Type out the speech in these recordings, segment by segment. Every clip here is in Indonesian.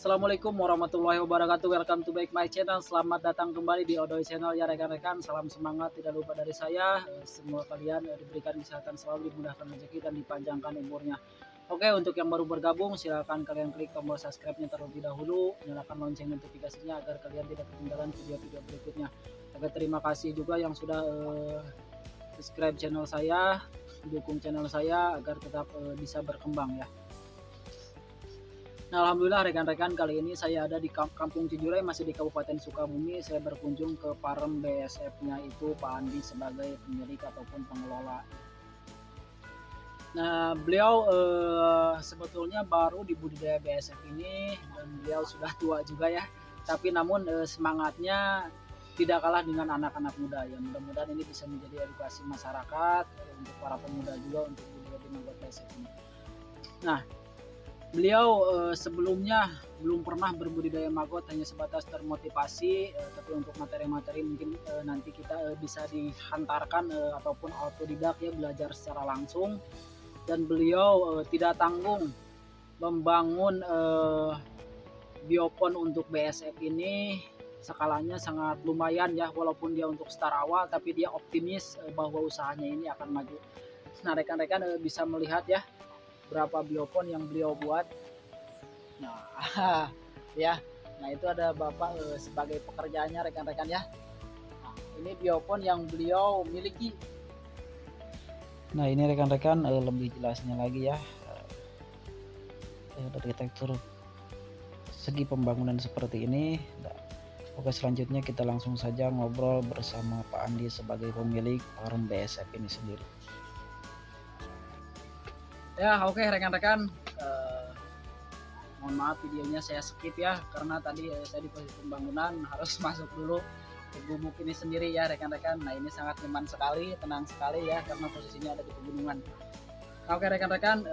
Assalamualaikum warahmatullahi wabarakatuh. Welcome to back my channel. Selamat datang kembali di Odoy Channel ya rekan-rekan. Salam semangat tidak lupa dari saya. Semua kalian diberikan kesehatan selalu, dimudahkan rezeki dan dipanjangkan umurnya. Oke, untuk yang baru bergabung silahkan kalian klik tombol subscribe-nya terlebih dahulu, nyalakan lonceng notifikasinya agar kalian tidak ketinggalan video-video berikutnya. Oke, terima kasih juga yang sudah subscribe channel saya, dukung channel saya agar tetap bisa berkembang ya. Nah, alhamdulillah rekan-rekan, kali ini saya ada di Kampung Cijurai, masih di Kabupaten Sukabumi. Saya berkunjung ke farm BSF-nya itu Pak Andi sebagai pemilik ataupun pengelola. Nah, beliau sebetulnya baru di budidaya BSF ini dan beliau sudah tua juga ya. Tapi namun semangatnya tidak kalah dengan anak-anak muda ya. Mudah-mudahan ini bisa menjadi edukasi masyarakat untuk para pemuda juga untuk budidaya di Maggot BSF ini. Nah, beliau sebelumnya belum pernah berbudidaya maggot, hanya sebatas termotivasi, tapi untuk materi-materi mungkin nanti kita bisa dihantarkan ataupun autodidak ya, belajar secara langsung. Dan beliau tidak tanggung membangun biopon untuk BSF ini. Skalanya sangat lumayan ya, walaupun dia untuk start awal, tapi dia optimis bahwa usahanya ini akan maju. Nah, rekan-rekan bisa melihat ya berapa biopon yang beliau buat. Nah ya, nah itu ada bapak sebagai pekerjaannya rekan-rekan ya. Nah, ini biopon yang beliau miliki. Nah, ini rekan-rekan lebih jelasnya lagi ya, dari tekstur segi pembangunan seperti ini. Oke, selanjutnya kita langsung saja ngobrol bersama Pak Andi sebagai pemilik farm BSF ini sendiri. Ya, oke rekan-rekan, mohon maaf videonya saya skip ya, karena tadi saya di posisi pembangunan harus masuk dulu ke gubuk ini sendiri ya rekan-rekan. Nah, ini sangat nyaman sekali, tenang sekali ya, karena posisinya ada di pegunungan. Oke rekan-rekan,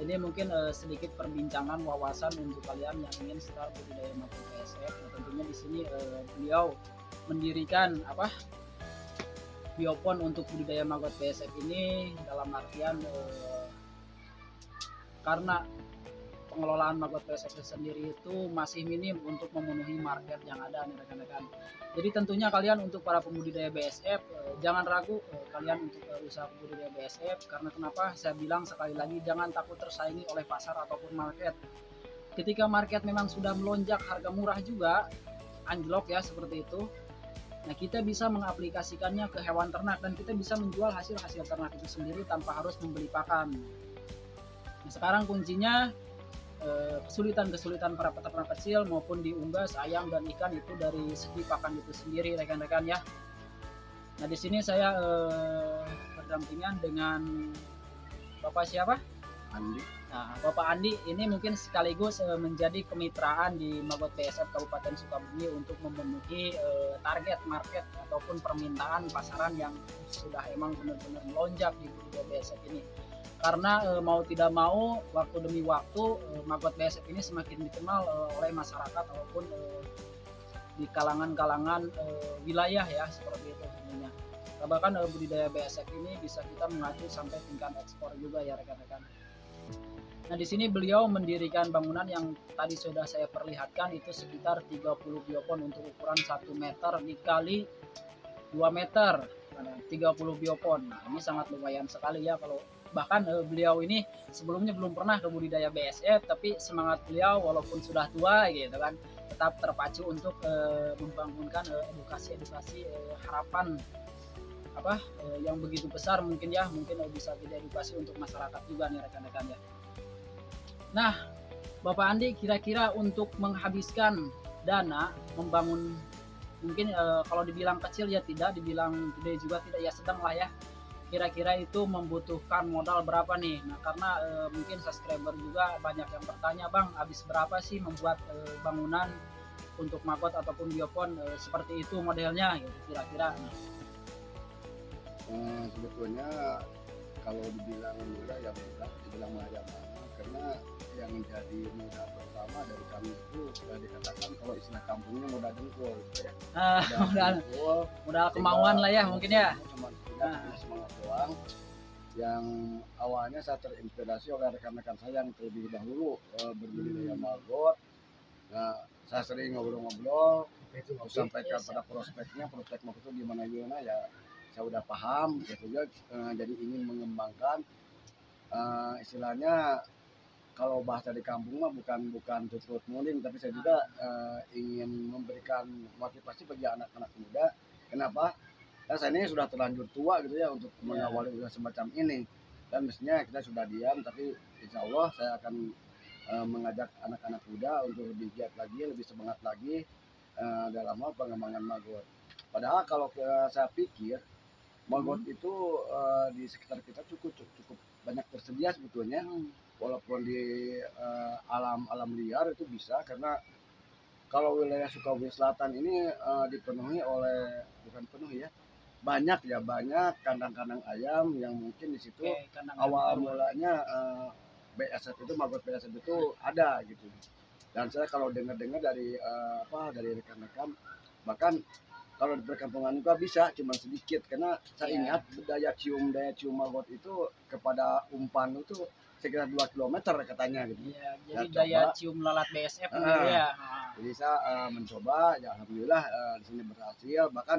ini mungkin sedikit perbincangan wawasan untuk kalian yang ingin start budidaya maggot BSF. Nah, tentunya di sini beliau mendirikan biopon untuk budidaya maggot BSF ini dalam artian karena pengelolaan maggot BSF sendiri itu masih minim untuk memenuhi market yang ada nih rekan-rekan. Jadi tentunya kalian untuk para pembudidaya BSF jangan ragu kalian untuk usaha budidaya BSF, karena kenapa saya bilang sekali lagi, jangan takut tersaingi oleh pasar ataupun market. Ketika market memang sudah melonjak harga murah juga, anjlok ya seperti itu, nah kita bisa mengaplikasikannya ke hewan ternak dan kita bisa menjual hasil ternak itu sendiri tanpa harus membeli pakan. Nah, sekarang kuncinya kesulitan para peternak kecil maupun di unggas, ayam dan ikan itu dari segi pakan itu sendiri rekan-rekan ya. Nah, di sini saya berdampingan dengan Bapak siapa? Andi. Nah, Bapak Andi ini mungkin sekaligus menjadi kemitraan di Maggot BSF Kabupaten Sukabumi untuk memenuhi target market ataupun permintaan pasaran yang sudah emang benar-benar melonjak di budidaya BSF ini. Karena mau tidak mau, waktu demi waktu Maggot BSF ini semakin dikenal oleh masyarakat ataupun di kalangan-kalangan wilayah ya, seperti itu sebenarnya. Bahkan budidaya BSF ini bisa kita mengacu sampai tingkat ekspor juga ya rekan-rekan. Nah, di sini beliau mendirikan bangunan yang tadi sudah saya perlihatkan, itu sekitar 30 biopon untuk ukuran 1 meter dikali 2 meter. 30 biopon. Nah, ini sangat lumayan sekali ya. Kalau bahkan beliau ini sebelumnya belum pernah ke budidaya BSF, tapi semangat beliau walaupun sudah tua gitu kan, tetap terpacu untuk membangunkan edukasi harapan yang begitu besar mungkin ya, mungkin bisa jadi edukasi untuk masyarakat juga nih rekan-rekan ya. Nah, Bapak Andi, kira-kira untuk menghabiskan dana membangun, mungkin kalau dibilang kecil ya tidak, dibilang gede juga tidak, ya sedang lah ya. Kira-kira itu membutuhkan modal berapa nih? Nah, karena mungkin subscriber juga banyak yang bertanya, Bang, habis berapa sih membuat bangunan untuk maggot ataupun biopon seperti itu modelnya gitu kira-kira. Sebetulnya kalau dibilang murah ya mudah, dibilang mahal ya mahal, karena yang menjadi modal pertama dari kami itu sudah dikatakan kalau istilah kampungnya modal dengkul gitu ya. Modal kemauan lah ya mungkin ya. Cuma semangat doang. yang awalnya saya terinspirasi oleh rekan-rekan saya yang terlebih dahulu berbudidaya maggot. Nah, saya sering ngobrol-ngobrol, sampaikan pada prospeknya, prospek maggot itu gimana ya, saya udah paham, gitu ya. Jadi ingin mengembangkan, istilahnya kalau bahasa di kampung mah bukan tutur muling, tapi saya juga ingin memberikan motivasi bagi anak-anak muda. Kenapa? Karena saya ini sudah terlanjur tua gitu ya untuk mengawali usaha semacam ini. Dan mestinya kita sudah diam, tapi insya Allah saya akan mengajak anak-anak muda untuk lebih giat lagi, lebih semangat lagi dalam hal pengembangan maggot. Padahal kalau saya pikir maggot itu di sekitar kita cukup banyak tersedia sebetulnya. Walaupun di alam liar itu bisa, karena kalau wilayah Sukabumi Selatan ini dipenuhi oleh, bukan penuh ya, banyak kandang-kandang ayam yang mungkin di situ awal mulanya BSF itu, maggot BSF itu ada gitu. Dan saya kalau dengar-dengar dari dari rekan-rekan, bahkan kalau di perkampungan juga bisa, cuma sedikit, karena saya ingat daya cium maggot itu kepada umpan itu sekitar 2 kilometer katanya gitu. Iya, jadi daya cium lalat BSF gitu ya. Jadi saya mencoba, ya alhamdulillah di sini berhasil. Bahkan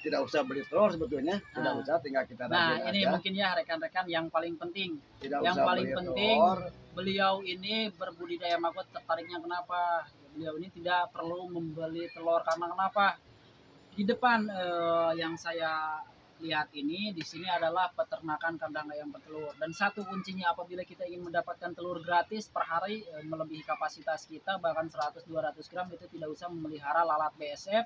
tidak usah beli telur sebetulnya, tidak usah, tinggal kita Nah, ini aja. mungkin ya rekan-rekan yang paling penting. Tidak yang usah paling beli penting telur. Beliau ini berbudidaya maggot tertariknya kenapa? Beliau ini tidak perlu membeli telur karena kenapa? Di depan yang saya lihat ini di sini adalah peternakan kandang ayam petelur, dan satu kuncinya apabila kita ingin mendapatkan telur gratis per hari melebihi kapasitas kita bahkan 100-200 gram, itu tidak usah memelihara lalat BSF,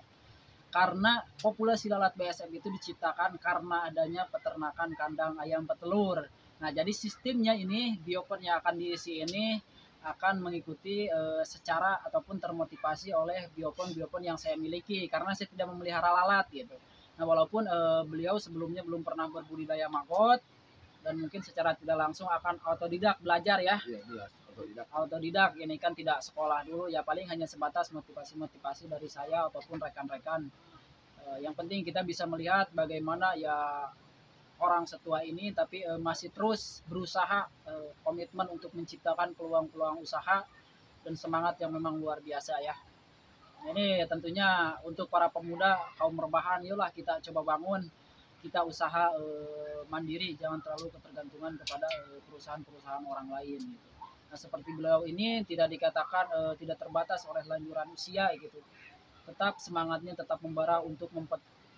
karena populasi lalat BSF itu diciptakan karena adanya peternakan kandang ayam petelur. Nah, jadi sistemnya ini biopon yang akan diisi ini akan mengikuti secara ataupun termotivasi oleh biopon yang saya miliki, karena saya tidak memelihara lalat gitu. Nah, walaupun beliau sebelumnya belum pernah berbudidaya maggot dan mungkin secara tidak langsung akan autodidak belajar ya. Iya, autodidak ini kan tidak sekolah dulu ya, paling hanya sebatas motivasi dari saya ataupun rekan-rekan. Yang penting kita bisa melihat bagaimana ya orang setua ini tapi masih terus berusaha, komitmen untuk menciptakan peluang-peluang usaha dan semangat yang memang luar biasa ya. Ini tentunya untuk para pemuda kaum rebahan, yuklah kita coba bangun, kita usaha mandiri, jangan terlalu ketergantungan kepada perusahaan-perusahaan orang lain gitu. Nah, seperti beliau ini tidak dikatakan tidak terbatas oleh lanjuran usia gitu. Tetap semangatnya tetap membara untuk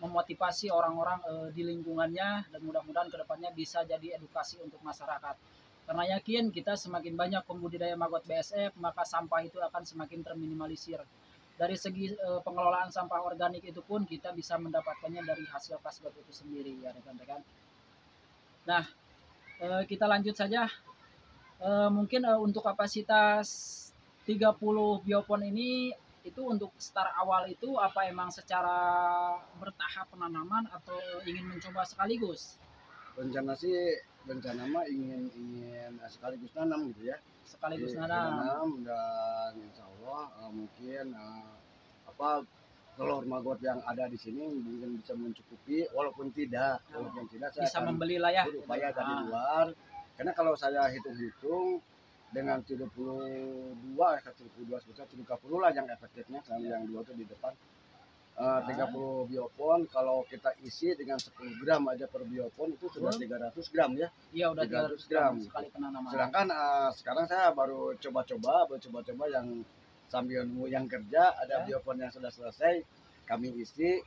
memotivasi orang-orang di lingkungannya, dan mudah-mudahan kedepannya bisa jadi edukasi untuk masyarakat. Karena yakin kita semakin banyak pembudidaya maggot BSF, maka sampah itu akan semakin terminimalisir. Dari segi pengelolaan sampah organik itu pun kita bisa mendapatkannya dari hasil kasbah itu sendiri ya rekan-rekan. Nah, kita lanjut saja. Mungkin untuk kapasitas 30 biopon ini itu untuk start awal itu apa emang secara bertahap penanaman atau ingin mencoba sekaligus? Rencana mah ingin sekaligus nanam gitu ya. Sekaligus nanam. Dan insya Allah mungkin telur maggot yang ada di sini mungkin bisa mencukupi, walaupun tidak saya bisa akan membelilah ya berupaya dari luar. Karena kalau saya hitung-hitung dengan 32 sebesar 30 lah yang efektifnya, yang dua itu di depan. 30 biopon kalau kita isi dengan 10 gram aja per biopon itu sudah 300 gram ya. Iya, udah 300 gram sekali penanaman. Sedangkan sekarang saya baru coba-coba yang sambil nunggu yang kerja, ada biopon yang sudah selesai kami isi.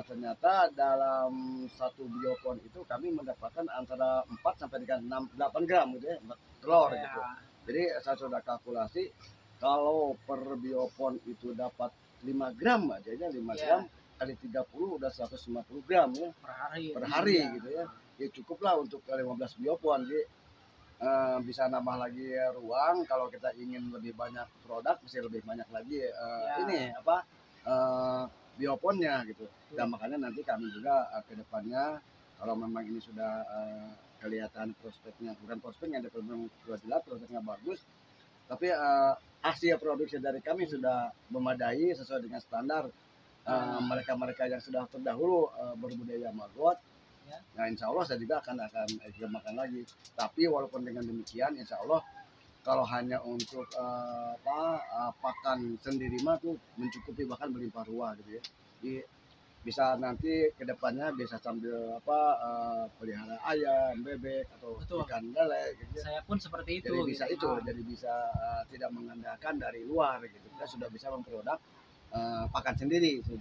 Ternyata dalam satu biopon itu kami mendapatkan antara 4 sampai dengan 8 gram gitu ya, telur gitu. Jadi saya sudah kalkulasi kalau per biopon itu dapat 5 gram aja ya, 5 gram kali 30 udah 150 gram ya per hari gitu ya. Ya cukuplah untuk 15 biopon. Jadi bisa nambah lagi ruang kalau kita ingin lebih banyak produk, mesti lebih banyak lagi bioponnya gitu. Dan makanya nanti kami juga ke depannya kalau memang ini sudah kelihatan prospeknya, bukan prospeknya, ada memang sudah jelas prospeknya bagus, tapi hasil produksi dari kami sudah memadai sesuai dengan standar mereka-mereka yang sudah terdahulu berbudidaya maggot. Ya. Nah, insya Allah saya juga akan makan lagi. Tapi walaupun dengan demikian, insya Allah kalau hanya untuk pakan sendiri mah tuh mencukupi, bahkan berlimpah ruah gitu ya. Jadi bisa nanti kedepannya bisa sambil pelihara ayam, bebek atau Betul. ikan lele gitu ya. Saya pun seperti itu. Jadi bisa gitu. jadi bisa tidak mengandalkan dari luar gitu. Kita sudah bisa memproduk pakan sendiri gitu.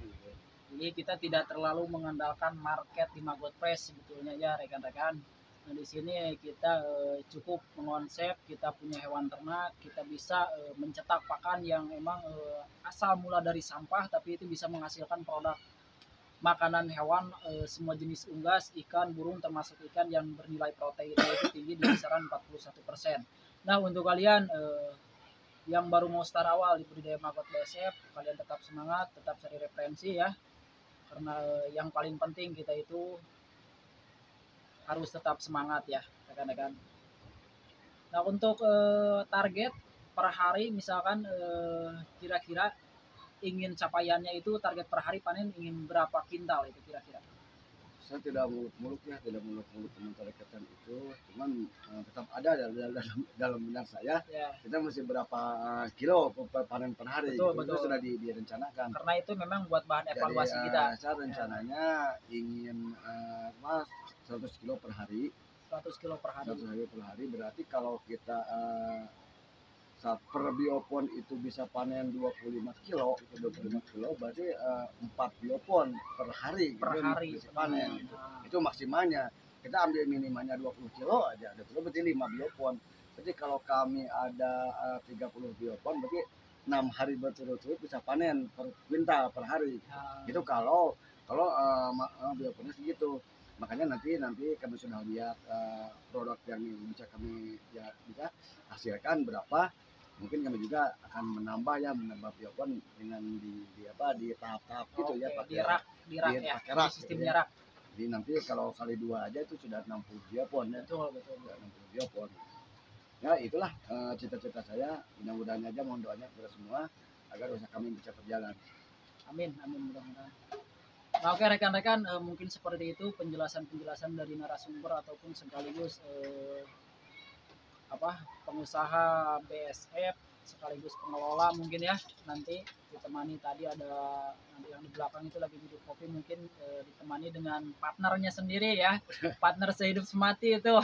Jadi kita tidak terlalu mengandalkan market di Magot Press sebetulnya ya rekan-rekan. Nah, di sini kita cukup mengonsep, kita punya hewan ternak, kita bisa mencetak pakan yang memang asal mula dari sampah, tapi itu bisa menghasilkan produk makanan hewan semua jenis unggas, ikan, burung, termasuk ikan yang bernilai proteinnya itu tinggi di kisaran 41%. Nah, untuk kalian yang baru mau start awal di budidaya Magot BSF, kalian tetap semangat, tetap cari referensi ya. Karena yang paling penting kita itu harus tetap semangat ya rekan-rekan. Nah, untuk target per hari misalkan kira-kira ingin capaiannya itu target per hari panen ingin berapa kintal itu kira-kira? Saya tidak muluk-muluk ya, tidak muluk-muluk mentargetkan itu, cuman tetap ada dalam benak saya. Ya. Kita mesti berapa kilo panen per hari. Betul, gitu. betul. Itu sudah direncanakan. Karena itu memang buat bahan evaluasi Jadi, kita. saya rencananya ingin 100 kilo per hari. 100 kilo per hari. 100 kilo per hari berarti kalau kita per biopon itu bisa panen 25 kilo, itu 25 kilo berarti 4 biopon per hari Per gitu, hari bisa panen gitu. Nah, Itu maksimalnya. Kita ambil minimalnya 20 kilo aja, 20 berarti 5 biopon. Jadi kalau kami ada 30 biopon berarti 6 hari berturut-turut bisa panen per kuintal per hari. Itu kalau bioponnya segitu. Makanya nanti kami sudah lihat produk yang bisa kami bisa hasilkan berapa. Mungkin kami juga akan menambah biopon dengan di tahap-tahap gitu ya, pakai rak ya, pakai rak sistem gitu ya. rak. Jadi nanti kalau kali 2 aja itu sudah 60 biopon ya. Betul. Sudah 60 biopon. Ya itulah cita-cita saya. Mudah-mudahan aja mohon doanya kepada semua agar usaha kami bisa berjalan. Amin mudah-mudahan. Nah, oke rekan-rekan, mungkin seperti itu penjelasan dari narasumber ataupun sekaligus pengusaha BSF sekaligus pengelola mungkin ya. Nanti ditemani tadi ada yang di belakang itu lagi duduk kopi, mungkin ditemani dengan partnernya sendiri ya. Partner sehidup semati itu.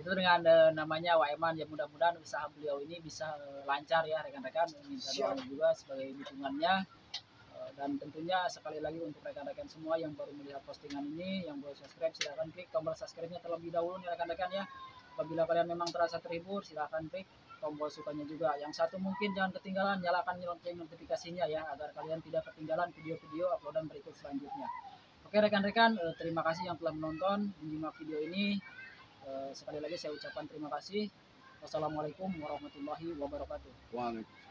Itu dengan namanya Waiman ya, mudah-mudahan usaha beliau ini bisa lancar ya rekan-rekan. Minta doa juga sebagai dukungannya. Dan tentunya sekali lagi untuk rekan-rekan semua yang baru melihat postingan ini, yang baru subscribe, silahkan klik tombol subscribe-nya terlebih dahulu nih rekan-rekan ya. Apabila kalian memang terasa terhibur, silahkan klik tombol sukanya juga. Yang satu mungkin jangan ketinggalan, nyalakan lonceng notifikasinya ya, agar kalian tidak ketinggalan video-video uploadan berikut selanjutnya. Oke rekan-rekan, terima kasih yang telah menonton, menyimak video ini. Sekali lagi saya ucapkan terima kasih. Wassalamualaikum warahmatullahi wabarakatuh. Waalaikumsalam.